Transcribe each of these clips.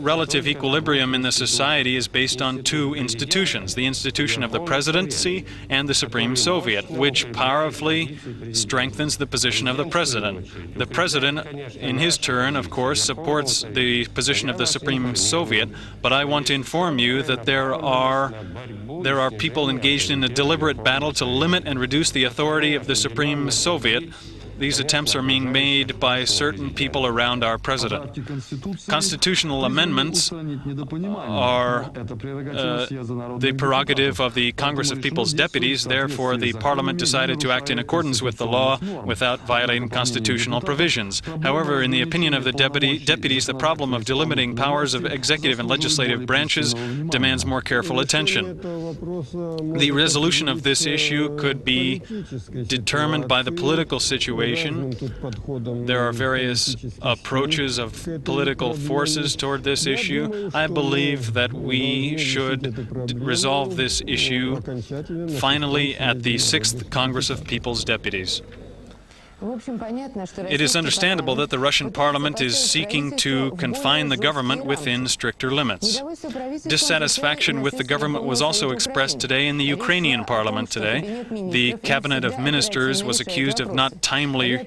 relative equilibrium in the society is based on two institutions, the institution of the presidency and the Supreme Soviet, which powerfully strengthens the position of the president. The president, in his turn, of course, supports the position of the Supreme Soviet, but I want to inform you that there are people engaged in a deliberate battle to limit and reduce the authority of the Supreme Soviet. These attempts are being made by certain people around our president. Constitutional amendments are the prerogative of the Congress of People's Deputies. Therefore, the Parliament decided to act in accordance with the law without violating constitutional provisions. However, in the opinion of the deputies, the problem of delimiting powers of executive and legislative branches demands more careful attention. The resolution of this issue could be determined by the political situation. There are various approaches of political forces toward this issue. I believe that we should resolve this issue finally at the 6th Congress of People's Deputies. It is understandable that the Russian parliament is seeking to confine the government within stricter limits. Dissatisfaction with the government was also expressed today in the Ukrainian parliament today. The cabinet of ministers was accused of not timely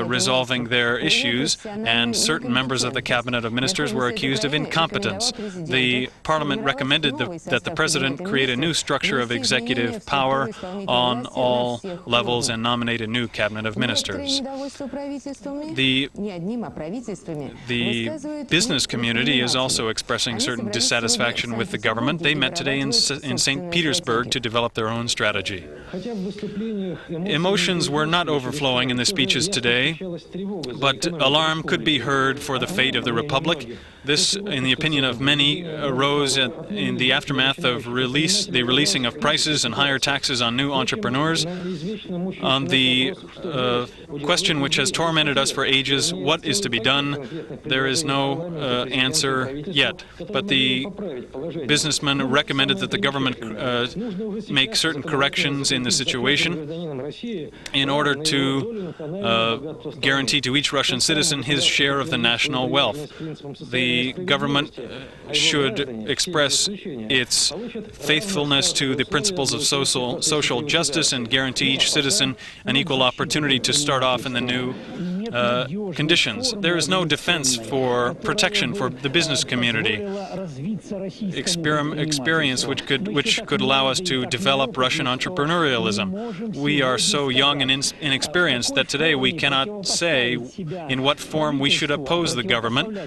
resolving their issues, and certain members of the cabinet of ministers were accused of incompetence. The parliament recommended that the president create a new structure of executive power on all levels and nominate a new cabinet of ministers. The business community is also expressing certain dissatisfaction with the government. They met today in St. Petersburg to develop their own strategy. Emotions were not overflowing in the speeches today, but alarm could be heard for the fate of the Republic. This, in the opinion of many, arose in the aftermath of the releasing of prices and higher taxes on new entrepreneurs. On the question which has tormented us for ages, what is to be done? There is no answer yet. But the businessmen recommended that the government make certain corrections in the situation in order to guarantee to each Russian citizen his share of the national wealth. The government should express its faithfulness to the principles of social justice and guarantee each citizen an equal opportunity to start off in the new conditions. There is no defense for protection for the business community. Experience which could allow us to develop Russian entrepreneurialism. We are so young and inexperienced that today we cannot say in what form we should oppose the government,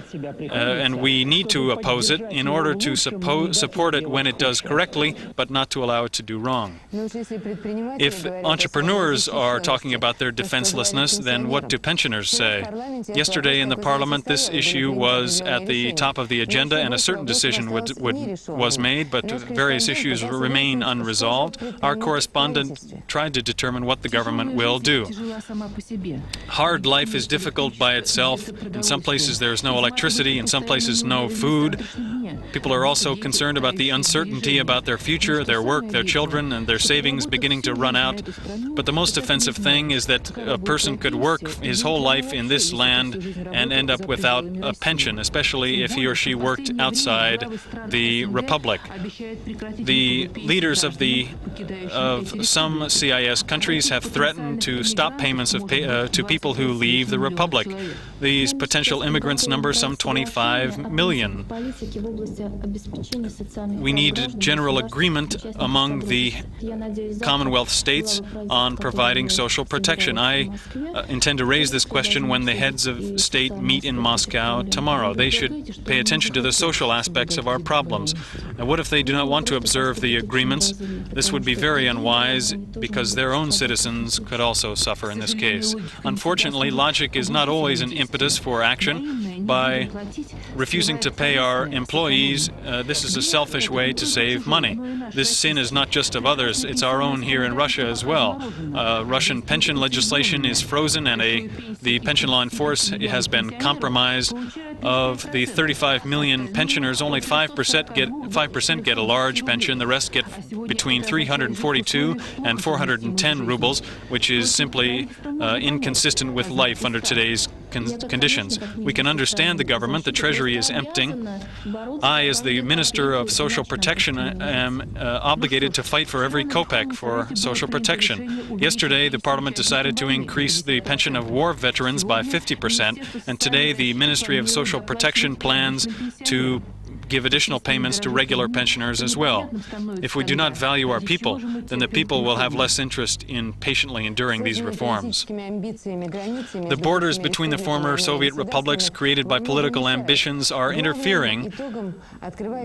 and we need to oppose it in order to support it when it does correctly, but not to allow it to do wrong. If entrepreneurs are talking about their defenselessness, then what do pensioners say? Yesterday in the Parliament, this issue was at the top of the agenda, and a certain decision was made, but various issues remain unresolved. Our correspondent tried to determine what the government will do. Hard life is difficult by itself. In some places there is no electricity, in some places no food. People are also concerned about the uncertainty about their future, their work, their children, and their savings beginning to run out. But the most offensive thing is that a person could work his whole life in this land and end up without a pension, especially if he or she worked outside the Republic. The leaders of some CIS countries have threatened to stop payments to people who leave the Republic. These potential immigrants number some 25 million. We need general agreement among the Commonwealth states on providing social protection. I intend to raise this question when the heads of state meet in Moscow tomorrow. They should pay attention to the social aspects of our problems. And what if they do not want to observe the agreements? This would be very unwise because their own citizens could also suffer in this case. Unfortunately, logic is not always an impetus for action. By refusing to pay our employees, this is a selfish way to save money. This sin is not just of others, it's our own here in Russia as well. Russian pension legislation is frozen and the pension law in force has been compromised. Of the 35 million pensioners, only 5% get a large pension. The rest get between 342 and 410 rubles, which is simply inconsistent with life under today's conditions. We can understand the government. The treasury is emptying. I, as the Minister of Social Protection, am obligated to fight for every kopeck for social protection. Yesterday, the Parliament decided to increase the pension of war veterans by 50%, and today the Ministry of Social Protection plans to give additional payments to regular pensioners as well. If we do not value our people, then the people will have less interest in patiently enduring these reforms. The borders between the former Soviet republics created by political ambitions are interfering.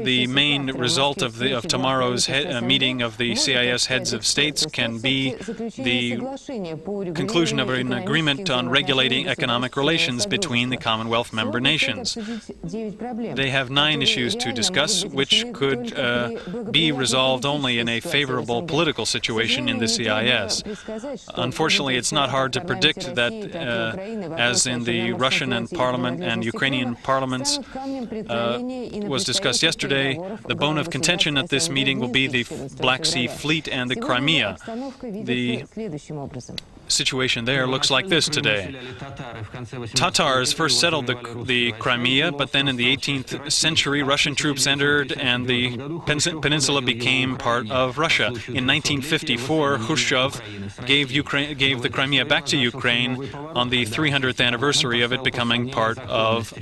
The main result of tomorrow's meeting of the CIS heads of states can be the conclusion of an agreement on regulating economic relations between the Commonwealth member nations. They have 9 issues to discuss, which could be resolved only in a favorable political situation in the CIS. Unfortunately, it's not hard to predict that, as in the Russian and Parliament and Ukrainian parliaments was discussed yesterday, the bone of contention at this meeting will be the Black Sea Fleet and the Crimea. The situation there looks like this today. Tatars first settled the Crimea, but then in the 18th century, Russian troops entered and the peninsula became part of Russia. In 1954, Khrushchev gave the Crimea back to Ukraine on the 300th anniversary of it becoming part of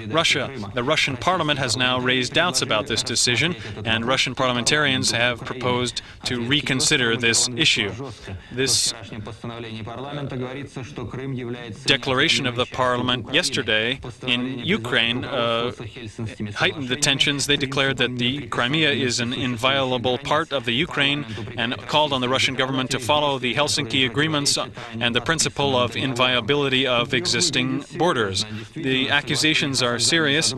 Russia. The Russian parliament has now raised doubts about this decision, and Russian parliamentarians have proposed to reconsider this issue. This declaration of the parliament yesterday in Ukraine heightened the tensions. They declared that the Crimea is an inviolable part of the Ukraine and called on the Russian government to follow the Helsinki agreements and the principle of inviolability of existing borders. The accusations are serious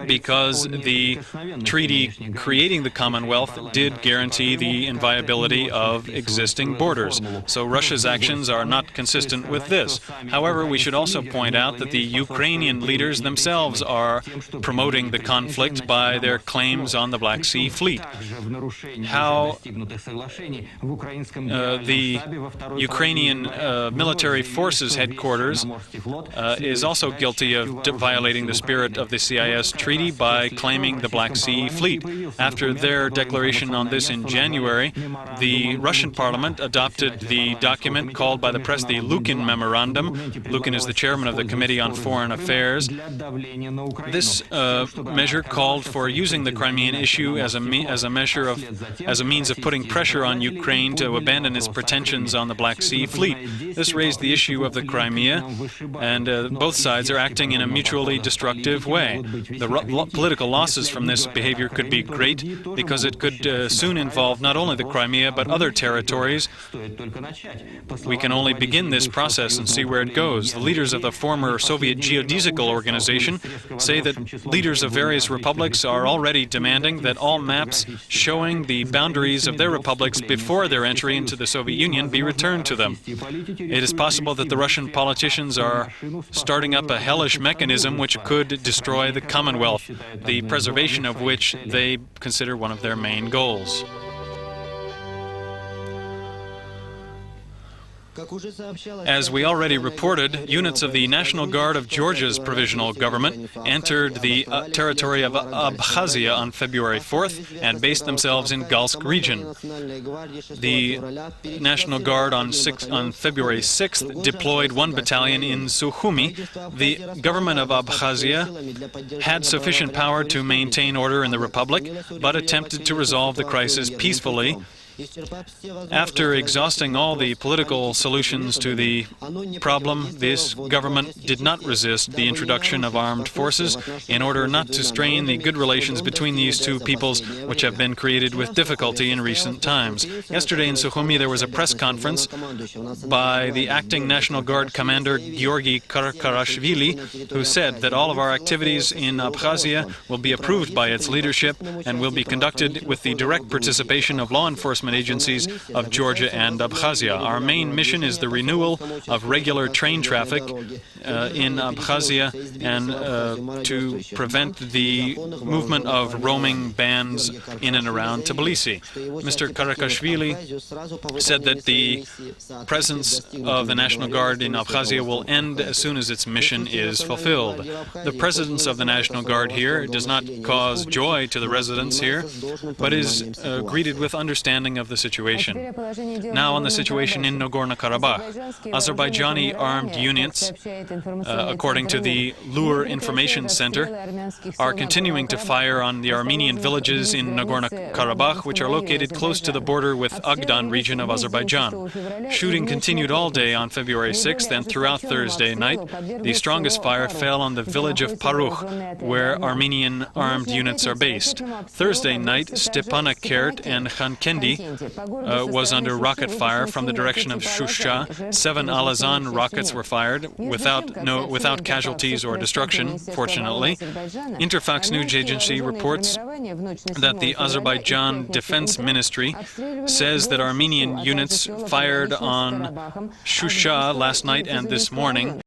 because the treaty creating the Commonwealth did guarantee the inviolability of existing borders. So Russia's actions are not consistent with this. However, we should also point out that the Ukrainian leaders themselves are promoting the conflict by their claims on the Black Sea Fleet. How the Ukrainian military forces headquarters is also guilty of violating the spirit of the CIS treaty by claiming the Black Sea Fleet. After their declaration on this in January, the Russian parliament adopted the document called by the press the Lukin Memorandum. Lukin is the chairman of the Committee on Foreign Affairs. This measure called for using the Crimean issue as a means of putting pressure on Ukraine to abandon its pretensions on the Black Sea Fleet. This raised the issue of the Crimea, and both sides are acting in a mutually destructive way. The political losses from this behavior could be great because it could soon involve not only the Crimea but other territories. We can only begin this process and see where it goes. The leaders of the former Soviet geodesical organization say that leaders of various republics are already demanding that all maps showing the boundaries of their republics before their entry into the Soviet Union be returned to them. It is possible that the Russian politicians are starting up a hellish mechanism which could destroy the Commonwealth, the preservation of which they consider one of their main goals. As we already reported, units of the National Guard of Georgia's provisional government entered the territory of Abkhazia on February 4th and based themselves in Galsk region. The National Guard on February 6th deployed 1 battalion in Sukhumi. The government of Abkhazia had sufficient power to maintain order in the republic, but attempted to resolve the crisis peacefully. After exhausting all the political solutions to the problem, this government did not resist the introduction of armed forces in order not to strain the good relations between these two peoples, which have been created with difficulty in recent times. Yesterday in Sukhumi there was a press conference by the acting National Guard commander Georgy Karkarashvili, who said that all of our activities in Abkhazia will be approved by its leadership and will be conducted with the direct participation of law enforcement enforcement agencies of Georgia and Abkhazia. Our main mission is the renewal of regular train traffic in Abkhazia and to prevent the movement of roaming bands in and around Tbilisi. Mr. Karakashvili said that the presence of the National Guard in Abkhazia will end as soon as its mission is fulfilled. The presence of the National Guard here does not cause joy to the residents here, but is greeted with understanding of the situation. Now on the situation in Nagorno-Karabakh. Azerbaijani armed units, according to the Lur Information Center, are continuing to fire on the Armenian villages in Nagorno-Karabakh, which are located close to the border with Agdan region of Azerbaijan. Shooting continued all day on February 6th and throughout Thursday night. The strongest fire fell on the village of Parukh, where Armenian armed units are based. Thursday night, Stepanakert and Khankendi was under rocket fire from the direction of Shusha. 7 Alazan rockets were fired without casualties or destruction, fortunately. Interfax news agency reports that the Azerbaijan Defense Ministry says that Armenian units fired on Shusha last night and this morning